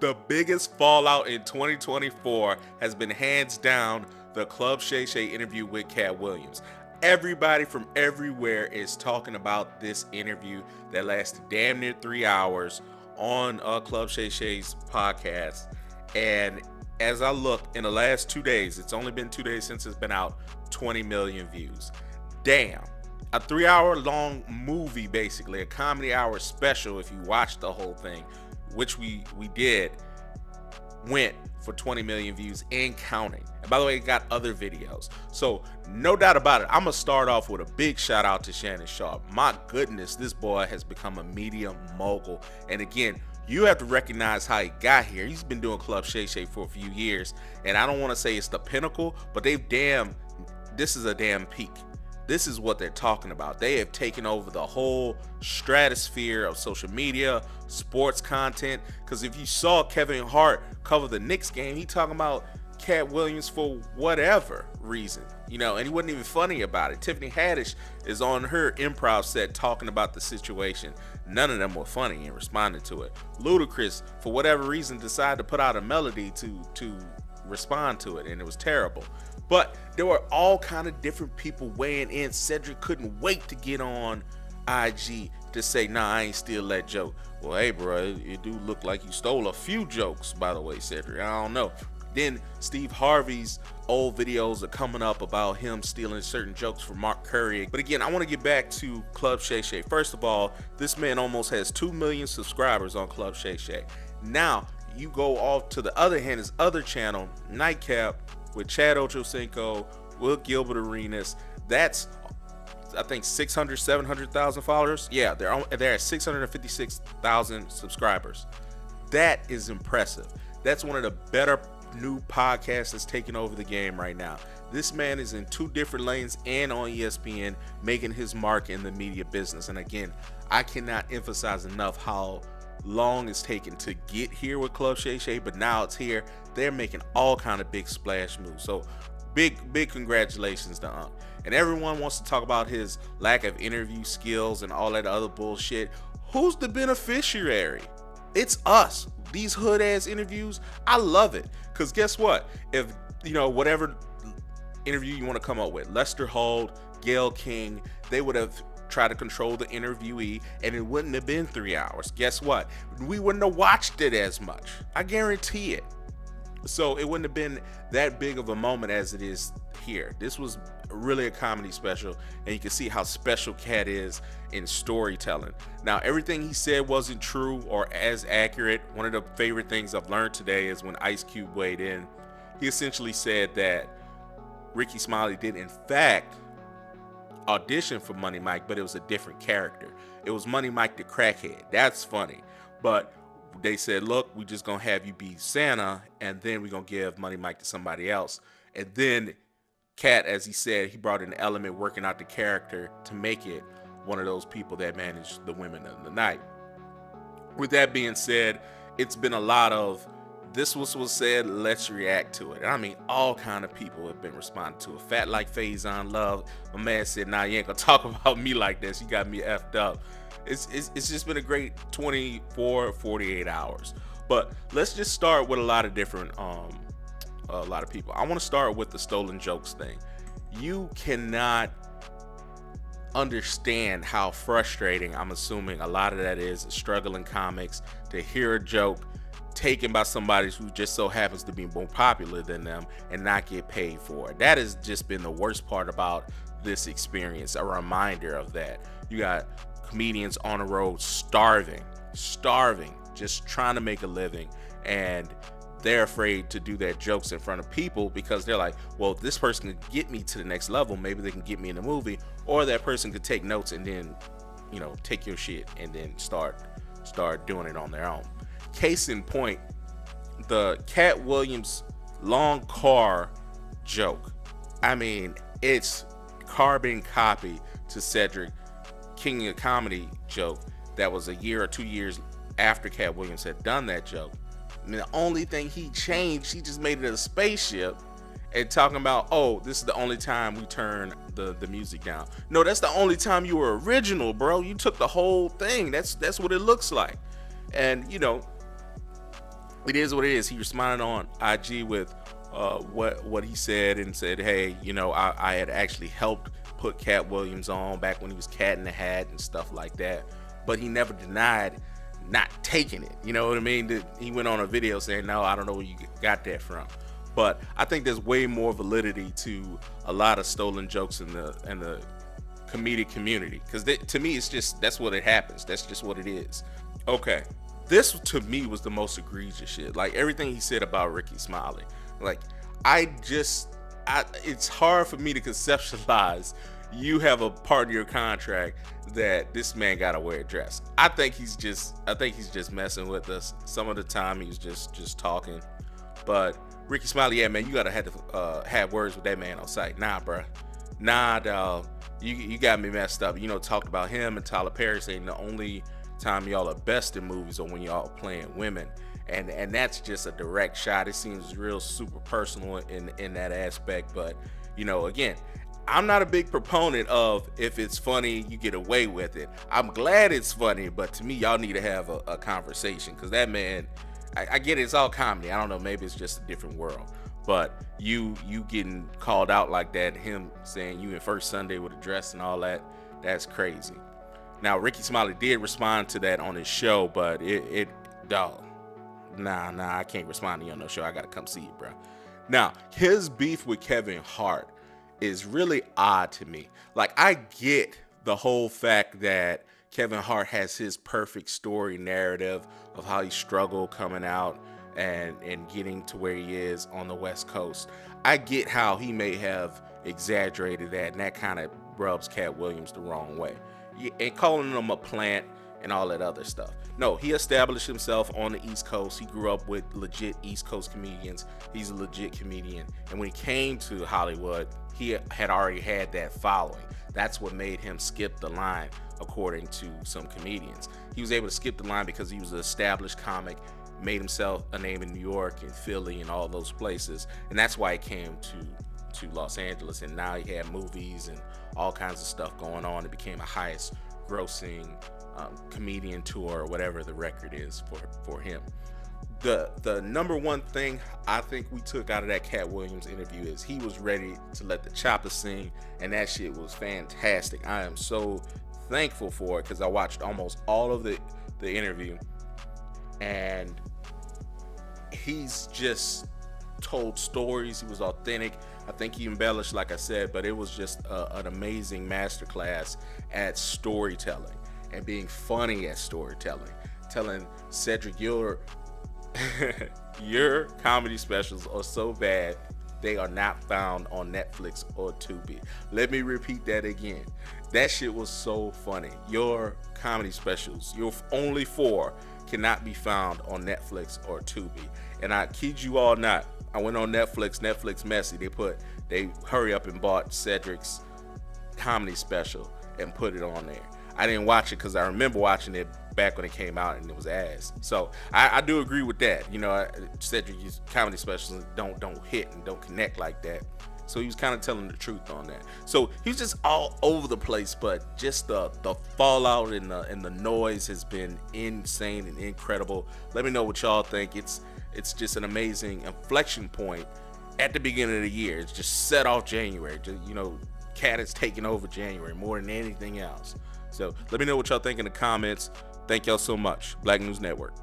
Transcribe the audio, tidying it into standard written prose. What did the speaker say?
The biggest fallout in 2024 has been hands down the Club Shay Shay interview with Katt Williams. Everybody from everywhere is talking about this interview that lasted damn near 3 hours on Club Shay Shay's podcast. And as I look in the last 2 days, it's only been 2 days since it's been out, 20 million views. Damn. A 3 hour long movie, basically, a comedy hour special if you watch the whole thing, which we did, went for 20 million views and counting. And by the way, it got other videos. So no doubt about it, I'm gonna start off with a big shout out to Shannon Sharpe. My goodness, this boy has become a media mogul. And again, you have to recognize how he got here. He's been doing Club Shay Shay for a few years, and I don't want to say it's the pinnacle, but this is a damn peak. This is what they're talking about. They have taken over the whole stratosphere of social media, sports content. Because if you saw Kevin Hart cover the Knicks game, he talking about Katt Williams for whatever reason, and he wasn't even funny about it. Tiffany Haddish is on her improv set talking about the situation. None of them were funny and responded to it. Ludacris, for whatever reason, decided to put out a melody to respond to it, and it was terrible. But there were all kind of different people weighing in. Cedric couldn't wait to get on IG to say, nah, I ain't steal that joke. Well, hey, bro, it do look like you stole a few jokes, by the way, Cedric. I don't know. Then Steve Harvey's old videos are coming up about him stealing certain jokes from Mark Curry. But again, I want to get back to Club Shay Shay. First of all, this man almost has 2 million subscribers on Club Shay Shay. Now, you go off to the other hand, his other channel, Nightcap, with Chad Ochocinco, Will Gilbert Arenas. That's, I think, 600, 700,000 followers. Yeah, they're at 656,000 subscribers. That is impressive. That's one of the better new podcasts that's taking over the game right now. This man is in 2 different lanes and on ESPN, making his mark in the media business. And again, I cannot emphasize enough how long it's taken to get here with Club Shay Shay, but now it's here. They're making all kind of big splash moves. So big congratulations to Unc. And everyone wants to talk about his lack of interview skills and all that other bullshit. Who's the beneficiary? It's us. These hood ass interviews, I love it. Cause guess what? If whatever interview you want to come up with, Lester Holt, Gayle King, they would have tried to control the interviewee and it wouldn't have been 3 hours. Guess what? We wouldn't have watched it as much. I guarantee it. So it wouldn't have been that big of a moment as it is here. This was really a comedy special, and you can see how special Katt is in storytelling. Now, everything he said wasn't true or as accurate. One of the favorite things I've learned today is when Ice Cube weighed in. He essentially said that Ricky Smiley did in fact audition for Money Mike, but it was a different character. It was Money Mike the crackhead. That's funny. But they said, look, we just gonna have you be Santa, and then we're gonna give Money Mike to somebody else. And then Katt, as he said, he brought in an element working out the character to make it one of those people that manage the women of the night. With that being said, it's been a lot of this was said, let's react to it. And I mean, all kind of people have been responding to it. Fat like Faison Love, my man said, nah, you ain't gonna talk about me like this. You got me effed up. It's just been a great 24, 48 hours. But let's just start with a lot of different, a lot of people. I want to start with the stolen jokes thing. You cannot understand how frustrating, I'm assuming a lot of that is, struggling comics, to hear a joke taken by somebody who just so happens to be more popular than them and not get paid for it. That has just been the worst part about this experience, a reminder of that. You got comedians on the road starving, just trying to make a living, and they're afraid to do their jokes in front of people because they're like, well, if this person could get me to the next level, maybe they can get me in the movie, or that person could take notes and then, take your shit and then start doing it on their own. Case in point, the Katt Williams long car joke. I mean, it's carbon copy to Cedric King of Comedy joke that was a year or 2 years after Katt Williams had done that joke. I mean, the only thing he changed, he just made it a spaceship and talking about, oh, this is the only time we turn the music down. No, that's the only time you were original, bro. You took the whole thing. That's what it looks like. And it is what it is. He responded on IG with what he said, and said, hey, I had actually helped put Katt Williams on back when he was Cat in the Hat and stuff like that, but he never denied not taking it. You know what I mean? He went on a video saying, no, I don't know where you got that from. But I think there's way more validity to a lot of stolen jokes in the comedic community, because to me, it's just, that's what it happens. That's just what it is. Okay, this to me was the most egregious shit. Like, everything he said about Ricky Smiley, like, it's hard for me to conceptualize you have a part of your contract that this man gotta wear a dress. I think he's just messing with us. Some of the time he's just talking. But Ricky Smiley, yeah, man, you gotta have to have words with that man on site. Nah, bruh. Nah, dawg. You got me messed up. Talked about him and Tyler Perry saying the only time y'all are best in movies or when y'all playing women. And that's just a direct shot. It seems real super personal in that aspect. But, again, I'm not a big proponent of if it's funny, you get away with it. I'm glad it's funny, but to me, y'all need to have a conversation, because that man, I get it, it's all comedy. I don't know, maybe it's just a different world. But you getting called out like that, him saying you in First Sunday with a dress and all that, that's crazy. Now, Ricky Smiley did respond to that on his show, but dog, nah, I can't respond to you on no show. I gotta come see you, bro. Now, his beef with Kevin Hart is really odd to me. Like, I get the whole fact that Kevin Hart has his perfect story narrative of how he struggled coming out and getting to where he is on the West Coast. I get how he may have exaggerated that, and that kind of rubs Katt Williams the wrong way. And calling him a plant and all that other stuff. No, he established himself on the East Coast. He grew up with legit East Coast comedians. He's a legit comedian. And when he came to Hollywood, he had already had that following. That's what made him skip the line, according to some comedians. He was able to skip the line because he was an established comic, made himself a name in New York and Philly and all those places. And that's why he came to Los Angeles. And now he had movies and all kinds of stuff going on. It became a highest grossing comedian tour, or whatever the record is for him. The number one thing I think we took out of that Katt Williams interview is he was ready to let the chopper sing, and that shit was fantastic. I am so thankful for it, because I watched almost all of the interview, and he's just told stories. He was authentic. I think he embellished, like I said, but it was just an amazing masterclass at storytelling and being funny at storytelling. Telling Cedric, your comedy specials are so bad they are not found on Netflix or Tubi. Let me repeat that again. That shit was so funny. Your comedy specials, your only 4, cannot be found on Netflix or Tubi. And I kid you all not, I went on Netflix messy. They hurry up and bought Cedric's comedy special and put it on there. I didn't watch it because I remember watching it back when it came out and it was ass. So I do agree with that. Cedric's comedy specials don't hit and don't connect like that. So he was kind of telling the truth on that. So he was just all over the place, but just the fallout and the noise has been insane and incredible. Let me know what y'all think. It's just an amazing inflection point at the beginning of the year. It's just set off January. Katt is taking over January more than anything else. So let me know what y'all think in the comments. Thank y'all so much. Black News Network.